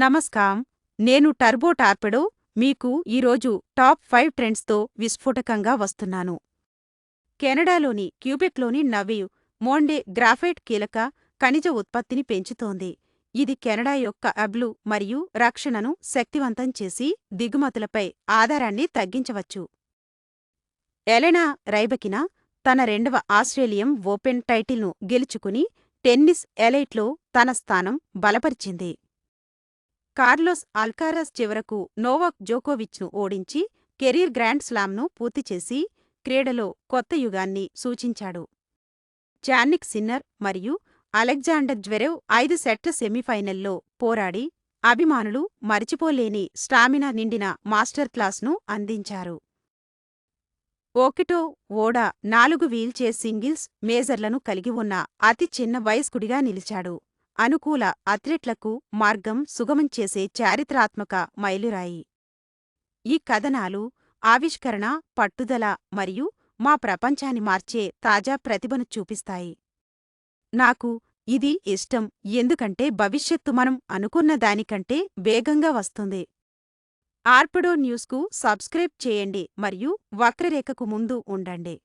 నమస్కారం. నేను turbo torpedo మీకు ఈరోజు టాప్ 5 ట్రెండ్స్తో విస్ఫోటకంగా వస్తున్నాను. కెనడాలోని క్యూబెక్లోని నవీవ్ మోండే గ్రాఫైట్ కీలక ఖనిజ ఉత్పత్తిని పెంచుతోంది. ఇది కెనడా యొక్క అబ్లు మరియు రక్షణను శక్తివంతం చేసి దిగుమతులపై ఆధారాన్ని తగ్గించవచ్చు. ఎలెనా రైబకినా తన రెండవ ఆస్ట్రేలియన్ ఓపెన్ టైటిల్ను గెలుచుకుని టెన్నిస్ ఎలైట్లో తన స్థానం బలపరిచింది. కార్లోస్ అల్కారాజ్ చివరకు నోవాక్ జోకోవిచ్ను ఓడించి కెరీర్ గ్రాండ్ స్లామ్ను పూర్తిచేసి క్రీడలో కొత్త యుగాన్ని సూచించాడు. జానిక్ సిన్నర్ మరియు అలెగ్జాండర్ జ్వెరెవ్ 5 సెట్ల సెమీఫైనల్లో పోరాడి అభిమానులు మరిచిపోలేని స్టామినా నిండిన మాస్టర్ క్లాస్ను అందించారు. ఓకిటో ఓడా 4 వీల్చైర్ సింగిల్స్ మేజర్లను కలిగి ఉన్న అతి చిన్న వయస్కుడిగా నిలిచాడు. అనుకూల అథ్లెట్లకు మార్గం సుగమం చేసే చారిత్రాత్మక మైలురాయి. ఈ కథనాలు ఆవిష్కరణ, పట్టుదల మరియు మా ప్రపంచాన్ని మార్చే తాజా ప్రతిభను చూపిస్తాయి. నాకు ఇది ఇష్టం ఎందుకంటే భవిష్యత్తు మనం అనుకున్న దానికంటే వేగంగా వస్తుంది. ఆర్పడో న్యూస్కు సబ్స్క్రైబ్ చేయండి మరియు వక్రరేఖకు ముందు ఉండండి.